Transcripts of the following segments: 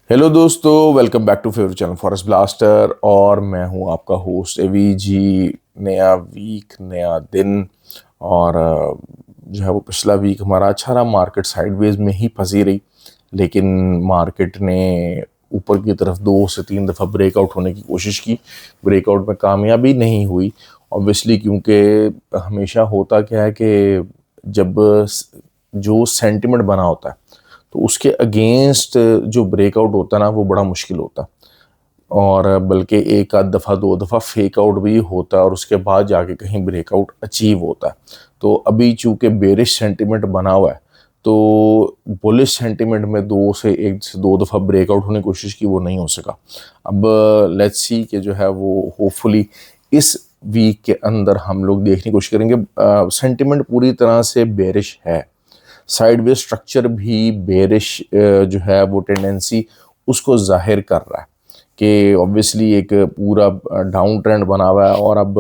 Hello दोस्तों, welcome back to favourite channel Forest Blaster. और मैं हूं आपका होस्ट एवी जी। नया वीक, नया दिन। और जो है वो पिछला वीक हमारा अच्छा रहा। मार्केट साइडवेज में ही फंसी रही, लेकिन मार्केट ने ऊपर की तरफ 2 से 3 दफ़ा ब्रेकआउट होने की कोशिश की। ब्रेकआउट में कामयाबी नहीं हुई ऑब्वियसली, क्योंकि हमेशा होता क्या है कि जब जो सेंटिमेंट बना होता है तो उसके अगेंस्ट जो ब्रेकआउट होता है ना, वो बड़ा मुश्किल होता है। और बल्कि एक आध दफ़ा 2 दफ़ा फेक आउट भी होता है और उसके बाद जाके कहीं ब्रेकआउट अचीव होता है। तो अभी चूंकि बेरिश सेंटिमेंट बना हुआ है, तो बुलिश सेंटिमेंट में 1 से 2 दफ़ा ब्रेकआउट होने की कोशिश की, वो नहीं हो सका। अब लेट्स सी कि जो है वो होपफुली इस वीक के अंदर हम लोग देखने की कोशिश करेंगे। सेंटिमेंट पूरी तरह से बेरिश है, साइडवेज स्ट्रक्चर भी बेरिश जो है वो टेंडेंसी उसको जाहिर कर रहा है कि ऑब्वियसली एक पूरा डाउन ट्रेंड बना हुआ है और अब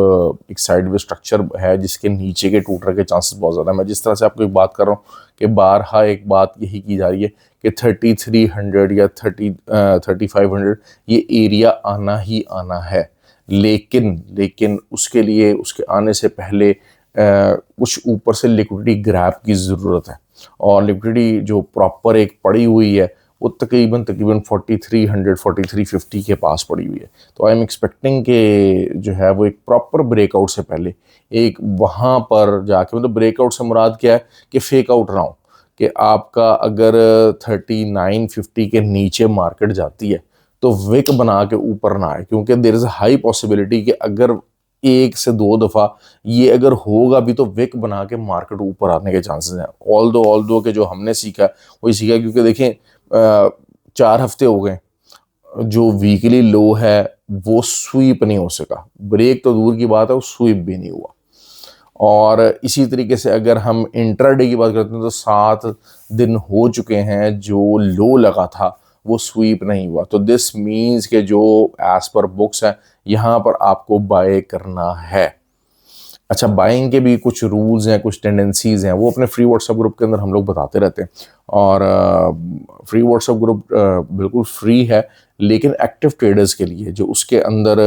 एक साइडवेज स्ट्रक्चर है जिसके नीचे के टूटने के चांसेस बहुत ज़्यादा है। मैं जिस तरह से आपको एक बात कर रहा हूँ कि बारहा एक बात यही की जा रही है कि 3300 या 3500 ये एरिया आना ही आना है। लेकिन उसके लिए, उसके आने से पहले कुछ ऊपर से लिक्विडिटी ग्रैब की ज़रूरत है। और लिक्विडिटी जो प्रॉपर एक पड़ी हुई है वो तकरीबन 4300 4350 के पास पड़ी हुई है। तो आई एम एक्सपेक्टिंग कि जो है वो एक प्रॉपर ब्रेकआउट से पहले एक वहाँ पर जाके, मतलब ब्रेकआउट से मुराद क्या है कि फेक आउट ना हो, कि आपका अगर 3950 के नीचे मार्केट जाती है तो विक बना के ऊपर ना आए, क्योंकि देयर इज़ हाई पॉसिबिलिटी कि अगर 1 से 2 दफ़ा ये अगर होगा भी तो विक बना के मार्केट ऊपर आने के चांसेस हैं। ऑल दो के जो हमने सीखा वही सीखा, क्योंकि देखें 4 हफ्ते हो गए जो वीकली लो है वो स्वीप नहीं हो सका। ब्रेक तो दूर की बात है, वो स्वीप भी नहीं हुआ। और इसी तरीके से अगर हम इंट्राडे की बात करते हैं तो 7 दिन हो चुके हैं जो लो लगा था वो स्वीप नहीं हुआ। तो दिस मीन्स के जो एज पर बुक्स है यहाँ पर आपको बाय करना है। अच्छा, बाइंग के भी कुछ रूल्स हैं, कुछ टेंडेंसीज हैं, वो अपने फ्री व्हाट्सएप ग्रुप के अंदर हम लोग बताते रहते हैं। और फ्री व्हाट्सएप ग्रुप बिल्कुल फ्री है, लेकिन एक्टिव ट्रेडर्स के लिए जो उसके अंदर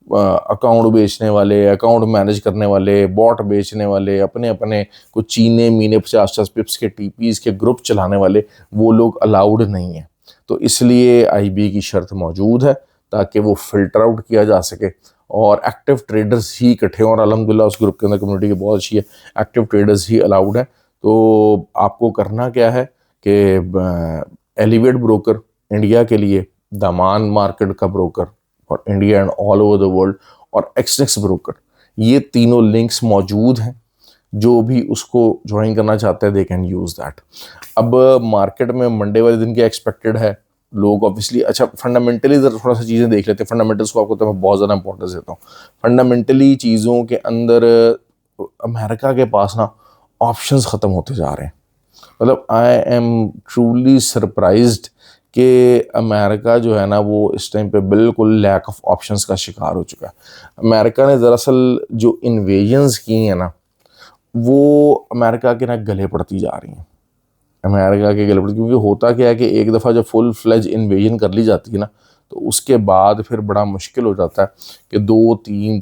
अकाउंट बेचने वाले, अकाउंट मैनेज करने वाले, बॉट बेचने वाले, अपने अपने कुछ चीने मीने 50-50 पिप्स के टीपीज के ग्रुप चलाने वाले, वो लोग अलाउड नहीं है। तो इसलिए आईबी की शर्त मौजूद है ताकि वो फिल्टर आउट किया जा सके और एक्टिव ट्रेडर्स ही इकट्ठे हों। और अल्हम्दुलिल्लाह उस ग्रुप के अंदर कम्युनिटी की बहुत अच्छी है, एक्टिव ट्रेडर्स ही अलाउड है। तो आपको करना क्या है कि एलिवेट ब्रोकर इंडिया के लिए, दामान मार्केट का ब्रोकर और India and all over the world, और एक्सनेक्स ब्रोकर, ये तीनों लिंक्स मौजूद हैं। जो भी उसको ज्वाइन करना चाहते हैं दे कैन यूज़ दैट। अब मार्केट में मंडे वाले दिन क्या एक्सपेक्टेड है, लोग ऑब्वियसली, अच्छा फंडामेंटली थोड़ा सा चीज़ें देख लेते हैं। फंडामेंटल्स को आपको तो मैं बहुत ज़्यादा इंपॉर्टेंस देता हूँ। फंडामेंटली चीज़ों के अंदर अमेरिका के पास ना ऑप्शंस ख़त्म होते जा रहे हैं। मतलब आई एम ट्रूली सरप्राइज्ड कि अमेरिका जो है ना वो इस टाइम पे बिल्कुल लैक ऑफ ऑप्शंस का शिकार हो चुका है। अमेरिका ने दरअसल जो इन्वेजन्स की हैं ना, वो अमेरिका के ना गले पड़ती जा रही हैं। अमेरिका के गले पड़ती, क्योंकि होता क्या है कि एक दफ़ा जब फुल फ्लेज इन्वेजन कर ली जाती है ना, तो उसके बाद फिर बड़ा मुश्किल हो जाता है कि 2-3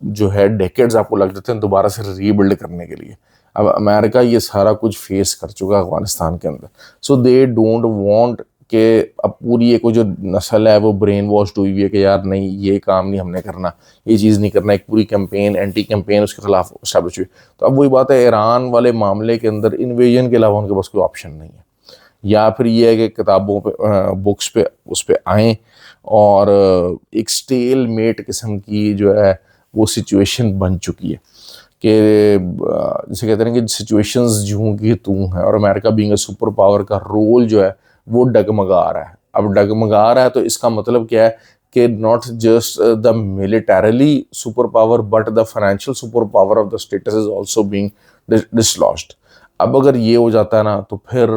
जो है डेकेड्स आपको लग जाते हैं दोबारा से रीबिल्ड करने के लिए। अब अमेरिका ये सारा कुछ फेस कर चुका है अफगानिस्तान के अंदर। सो दे डोंट वांट कि अब पूरी एक जो नस्ल है वो ब्रेन वॉश हुई हुई है कि यार नहीं, ये काम नहीं हमने करना, ये चीज़ नहीं करना। एक पूरी कैंपेन, एंटी कैंपेन उसके खिलाफ स्टैब्लिश हुई। तो अब वही बात है, ईरान वाले मामले के अंदर इन्वेजन के अलावा उनके पास कोई ऑप्शन नहीं है। या फिर ये है कि किताबों पे, बुक्स पे, उस पे आएँ और एक स्टेल मेट किस्म की जो है वो सिचुएशन बन चुकी है कि जैसे कहते हैं कि सिचुएशंस जूं की तूं है। और America being a super power का रोल जो है वो डगमगा रहा है। अब डगमगा रहा है तो इसका मतलब क्या है कि not just the militarily superpower but the financial superpower of the states is also being dislodged. अब अगर ये हो जाता है ना तो फिर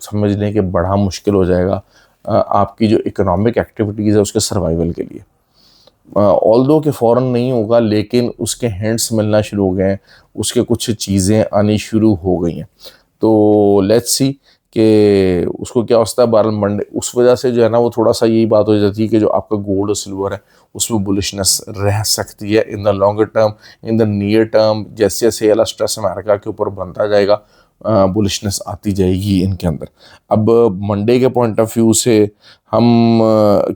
समझने के बड़ा मुश्किल हो जाएगा आपकी जो इकोनॉमिक एक्टिविटीज़ है उसके सर्वाइवल के लिए। ऑल्दो के फ़ौरन नहीं होगा, लेकिन उसके हिंट्स मिलना शुरू हो गए हैं, उसके कुछ चीज़ें आनी शुरू हो गई हैं। तो लेट्स सी कि उसको क्या होता है बहरहाल मंडे, उस वजह से जो है ना वो थोड़ा सा यही बात हो जाती है कि जो आपका गोल्ड और सिल्वर है उसमें बुलिशनेस रह सकती है in the longer term. In the near term जैसे जैसे वाला स्ट्रेस अमेरिका के ऊपर बनता जाएगा बुलिशनेस आती जाएगी इनके अंदर। अब मंडे के पॉइंट ऑफ व्यू से हम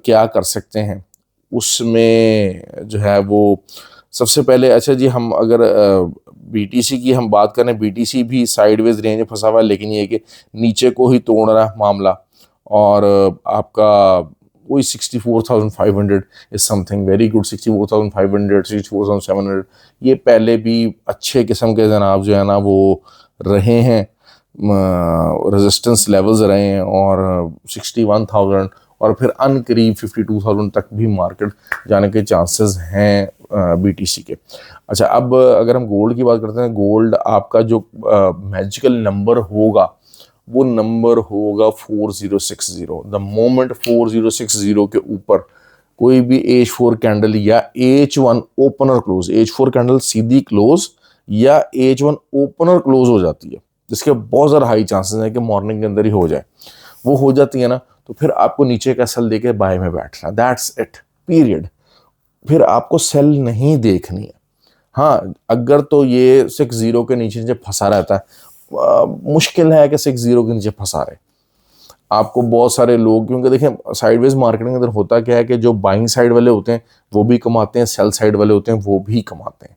क्या कर सकते हैं उसमें जो है वो सबसे पहले, अच्छा जी हम अगर बीटीसी की हम बात करें, बीटीसी भी साइडवेज रेंज में फंसा हुआ है, लेकिन ये है कि नीचे को ही तोड़ रहा है मामला। और आपका वही 64,500 इज समथिंग वेरी गुड। 64,500, 64,700 ये पहले भी अच्छे किस्म के जनाब जो है ना वो रहे हैं, रेजिस्टेंस लेवल्स रहे हैं। और 61,000 और फिर अनकरीब 52,000 तक भी मार्केट जाने के चांसेस हैं बीटीसी के। अच्छा, अब अगर हम गोल्ड की बात करते हैं, गोल्ड आपका जो मैजिकल नंबर होगा वो नंबर होगा 4060। द मोमेंट 4060 के ऊपर कोई भी H4 कैंडल या H1 opener close, H4 candle सीधी क्लोज या H1 ओपनर क्लोज हो जाती है, जिसके बहुत ज़्यादा हाई चांसेस हैं कि मॉर्निंग के अंदर ही हो जाए, वो हो जाती है ना, तो फिर आपको नीचे का सेल देके बाय में बैठना, दैट्स इट, पीरियड। फिर आपको सेल नहीं देखनी है। हाँ, अगर तो ये 60 के नीचे नीचे फंसा रहता है, मुश्किल है कि 60 के नीचे फंसा रहे आपको बहुत सारे लोग, क्योंकि देखें साइडवेज मार्केटिंग के अंदर होता क्या है कि जो बाइंग साइड वाले होते हैं वो भी कमाते हैं, सेल साइड वाले होते हैं वो भी कमाते हैं,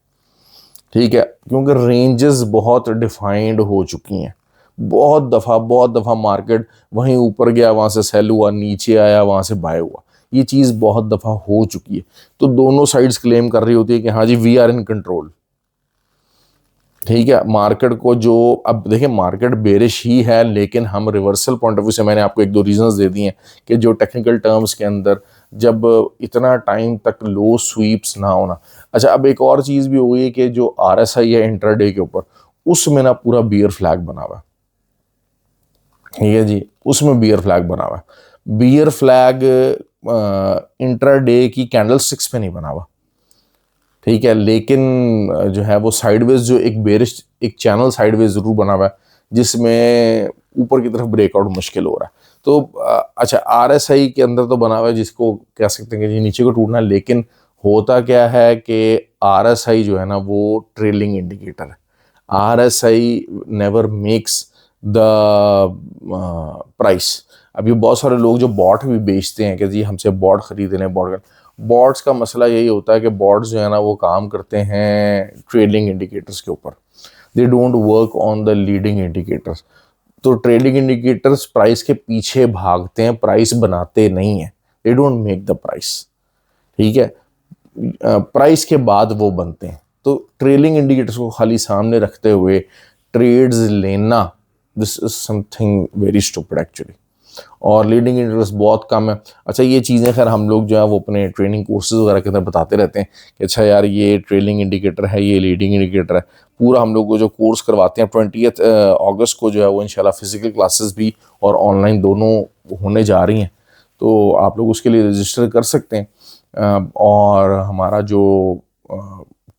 ठीक है, क्योंकि रेंजेस बहुत डिफाइंड हो चुकी हैं। बहुत दफ़ा मार्केट वहीं ऊपर गया, वहाँ से सेल हुआ, नीचे आया, वहाँ से बाय हुआ, ये चीज़ बहुत दफ़ा हो चुकी है। तो दोनों साइड्स क्लेम कर रही होती है कि हाँ जी वी आर इन कंट्रोल, ठीक है। मार्केट को जो अब देखिए मार्केट बेरिश ही है, लेकिन हम रिवर्सल पॉइंट ऑफ व्यू से मैंने आपको एक दो रीजंस दे दिए हैं कि जो टेक्निकल टर्म्स के अंदर जब इतना टाइम तक लो स्वीप्स ना होना। अच्छा, अब एक और चीज़ भी हो गई कि जो RSI है इंट्राडे के ऊपर, उसमें ना पूरा बियर फ्लैग बना हुआ है, ठीक है जी, उसमें बियर फ्लैग बना हुआ है। बियर फ्लैग इंट्राडे की कैंडल स्टिक्स पे नहीं बना हुआ, ठीक है, लेकिन जो है वो साइडवेज जो एक बेरिश एक चैनल साइडवेज जरूर बना हुआ है जिसमें ऊपर की तरफ ब्रेकआउट मुश्किल हो रहा है। तो अच्छा, RSI के अंदर तो बना हुआ है जिसको कह सकते हैं कि जी नीचे को टूटना है, लेकिन होता क्या है कि RSI जो है ना वो ट्रेलिंग इंडिकेटर है। RSI never makes the price. अभी बहुत सारे लोग जो बॉट भी बेचते हैं कि जी हमसे बॉट खरीद रहे हैं, बॉट्स का मसला यही होता है कि बॉट्स जो है ना वो काम करते हैं ट्रेलिंग इंडिकेटर्स के ऊपर, they don't work on the leading indicators. तो ट्रेलिंग इंडिकेटर्स प्राइस के पीछे भागते हैं, प्राइस बनाते नहीं है, they don't make the price, ठीक है, प्राइस के बाद वो बनते हैं। तो ट्रेलिंग इंडिकेटर्स को खाली सामने रखते हुए ट्रेड्स लेना, this is something very stupid actually, और लीडिंग इंडिकेटर्स बहुत कम है। अच्छा, ये चीज़ें खैर हम लोग जो है वो अपने ट्रेनिंग कोर्सेज वगैरह के अंदर बताते रहते हैं कि अच्छा यार ये ट्रेलिंग इंडिकेटर है, ये लीडिंग इंडिकेटर है। पूरा हम लोग को जो कोर्स करवाते हैं 20 अगस्त को जो है वो इंशाल्लाह फिजिकल क्लासेस भी और ऑनलाइन दोनों होने जा रही हैं, तो आप लोग उसके लिए रजिस्टर कर सकते हैं। और हमारा जो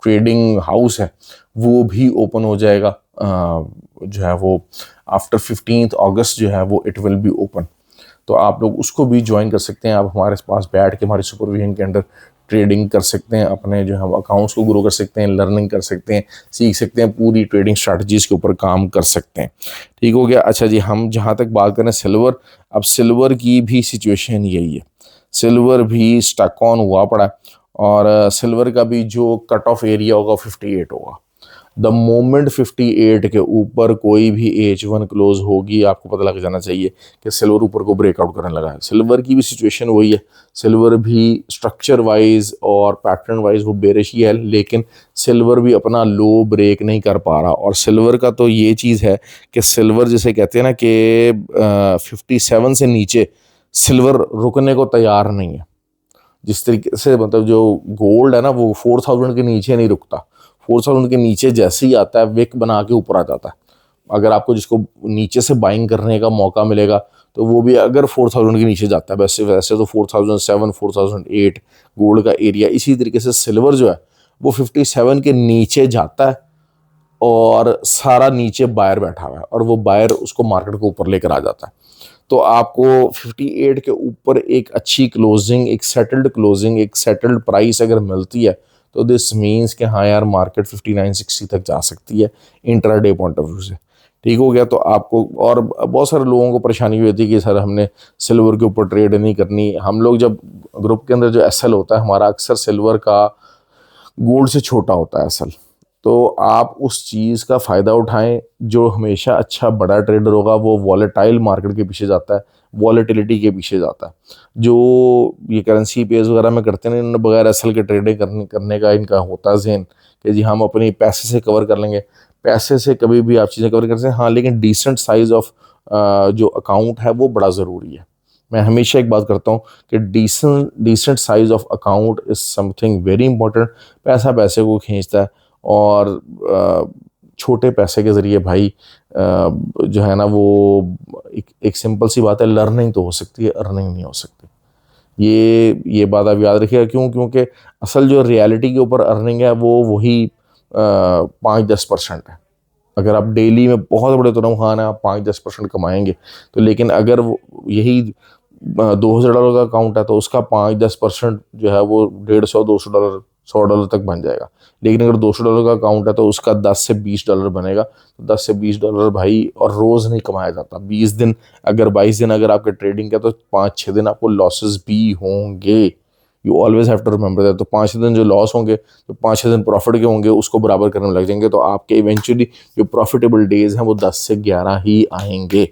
ट्रेडिंग हाउस है वो भी ओपन हो जाएगा, जो है वो आफ्टर 15 अगस्त जो है वो इट विल बी ओपन, तो आप लोग उसको भी ज्वाइन कर सकते हैं। आप हमारे पास बैठ के हमारी सुपरविजन के अंडर ट्रेडिंग कर सकते हैं, अपने जो है अकाउंट्स को ग्रो कर सकते हैं, लर्निंग कर सकते हैं, सीख सकते हैं, पूरी ट्रेडिंग स्ट्रैटेजीज के ऊपर काम कर सकते हैं, ठीक हो गया। अच्छा जी, हम जहाँ तक बात करें सिल्वर, अब सिल्वर की भी सिचुएशन यही है, सिल्वर भी स्टक ऑन हुआ पड़ा है, और सिल्वर का भी जो कट ऑफ एरिया होगा 58 होगा। द मोमेंट 58 के ऊपर कोई भी H1 क्लोज होगी, आपको पता लग जाना चाहिए कि सिल्वर ऊपर को ब्रेकआउट करने लगा है। सिल्वर की भी सिचुएशन वही है, सिल्वर भी स्ट्रक्चर वाइज और पैटर्न वाइज वो बेरिश ही है, लेकिन सिल्वर भी अपना लो ब्रेक नहीं कर पा रहा। और सिल्वर का तो ये चीज़ है कि सिल्वर जिसे कहते हैं ना कि 57 से नीचे सिल्वर रुकने को तैयार नहीं है। जिस तरीके से मतलब जो गोल्ड है ना वो 4000 के नीचे नहीं रुकता, 4000 के नीचे जैसे ही आता है विक बना के ऊपर आ जाता है। अगर आपको जिसको नीचे से बाइंग करने का मौका मिलेगा तो वो भी अगर 4000 के नीचे जाता है, वैसे वैसे तो 4007 4008 गोल्ड का एरिया। इसी तरीके से सिल्वर जो है वो 57 के नीचे जाता है और सारा नीचे बायर बैठा हुआ है और वो बायर उसको मार्केट को ऊपर लेकर आ जाता है। तो आपको 58 के ऊपर एक अच्छी क्लोजिंग, एक सेटल्ड क्लोजिंग, एक सेटल्ड प्राइस अगर मिलती है तो दिस मीन्स कि हाँ यार मार्केट 59-60 तक जा सकती है इंट्राडे पॉइंट ऑफ व्यू से। ठीक हो गया। तो आपको, और बहुत सारे लोगों को परेशानी हुई थी कि सर हमने सिल्वर के ऊपर ट्रेड नहीं करनी। हम लोग जब ग्रुप के अंदर जो एसएल होता है हमारा, अक्सर सिल्वर का गोल्ड से छोटा होता है एसएल। तो आप उस चीज़ का फ़ायदा उठाएं। जो हमेशा अच्छा बड़ा ट्रेडर होगा वो वॉलेटाइल मार्केट के पीछे जाता है, वॉलेटिलिटी के पीछे जाता है। जो ये करेंसी पेयर्स वगैरह में करते हैं इन्होंने बगैर एसएल के ट्रेडिंग करने का इनका होता है ज़हन कि जी हम अपनी पैसे से कवर कर लेंगे। पैसे से कभी भी आप चीज़ें कवर कर सकते हैं, हाँ, लेकिन डिसेंट साइज ऑफ जो अकाउंट है वो बड़ा ज़रूरी है। मैं हमेशा एक बात करता हूँ कि decent size of account is something very important. पैसा पैसे को खींचता है और छोटे पैसे के ज़रिए भाई जो है ना वो एक सिंपल सी बात है, लर्निंग तो हो सकती है, अर्निंग नहीं हो सकती। ये बात आप याद रखिएगा। क्यों? क्योंकि असल जो रियलिटी के ऊपर अर्निंग है वो वही 5-10% है। अगर आप डेली में बहुत बड़े तनख्वाह है आप 5-10% कमाएंगे तो, लेकिन अगर वो यही $2,000 का अकाउंट है तो उसका 5-10% जो है वो $150, $200, $100 तक बन जाएगा। लेकिन अगर $200 का अकाउंट है तो उसका $10 से $20 बनेगा। तो $10 से $20 भाई, और रोज़ नहीं कमाया जाता। 20 दिन, अगर 22 दिन अगर आपके ट्रेडिंग का, तो 5-6 दिन आपको लॉसेस भी होंगे। You always have to remember that. तो 5 दिन जो लॉस होंगे तो 5-6 दिन प्रॉफिट के होंगे, उसको बराबर करने में लग जाएंगे। तो आपके इवेंचुअली जो प्रॉफिटेबल डेज हैं वो 10 से 11 ही आएंगे।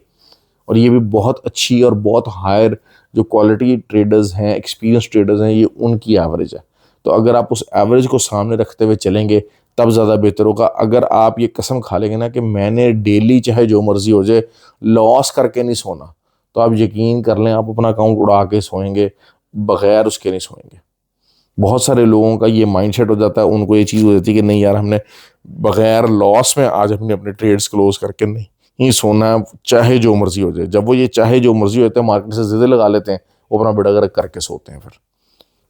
और ये भी बहुत अच्छी और बहुत हायर जो क्वालिटी ट्रेडर्स हैं, एक्सपीरियंस ट्रेडर्स हैं, ये उनकी एवरेज है। तो अगर आप उस एवरेज को सामने रखते हुए चलेंगे तब ज़्यादा बेहतर होगा। अगर आप ये कसम खा लेंगे ना कि मैंने डेली चाहे जो मर्जी हो जाए लॉस करके नहीं सोना, तो आप यकीन कर लें आप अपना अकाउंट उड़ा के सोएंगे, बगैर उसके नहीं सोएंगे। बहुत सारे लोगों का ये माइंडसेट हो जाता है, उनको ये चीज़ हो जाती है कि नहीं यार हमने बगैर लॉस में आज हमने अपने ट्रेड्स क्लोज करके नहीं सोना है, चाहे जो मर्जी हो जाए। जब वो ये चाहे जो मर्जी होते हैं मार्केट से ज़िद्द लगा लेते हैं, वो अपना बेड़ा गर्क करके सोते हैं। फिर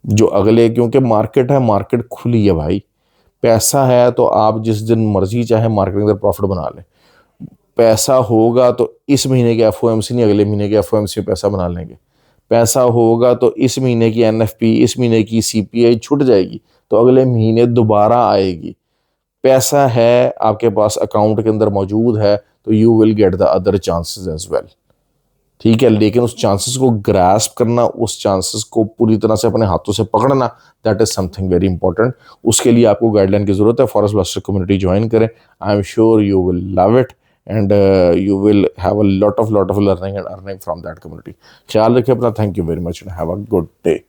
जो अगले, क्योंकि मार्केट है, मार्केट खुली है भाई, पैसा है तो आप जिस दिन मर्जी चाहे मार्केट के अंदर प्रॉफिट बना लें। पैसा होगा तो इस महीने के एफओएमसी नहीं, अगले महीने के एफओएमसी में पैसा बना लेंगे। पैसा होगा तो इस महीने की एनएफपी, इस महीने की सीपीआई छूट जाएगी तो अगले महीने दोबारा आएगी। पैसा है आपके पास अकाउंट के अंदर मौजूद है तो you will get the other chances as well. ठीक है, लेकिन उस चांसेस को ग्रास्प करना, उस चांसेस को पूरी तरह से अपने हाथों से पकड़ना, that is something very important. उसके लिए आपको गाइडलाइन की जरूरत है। फॉरेस्ट ब्लास्टर कम्युनिटी ज्वाइन करें। I am sure you will love it and you will have a lot of learning and earning from that community. ख्याल रखिए अपना। Thank you very much and have a good day.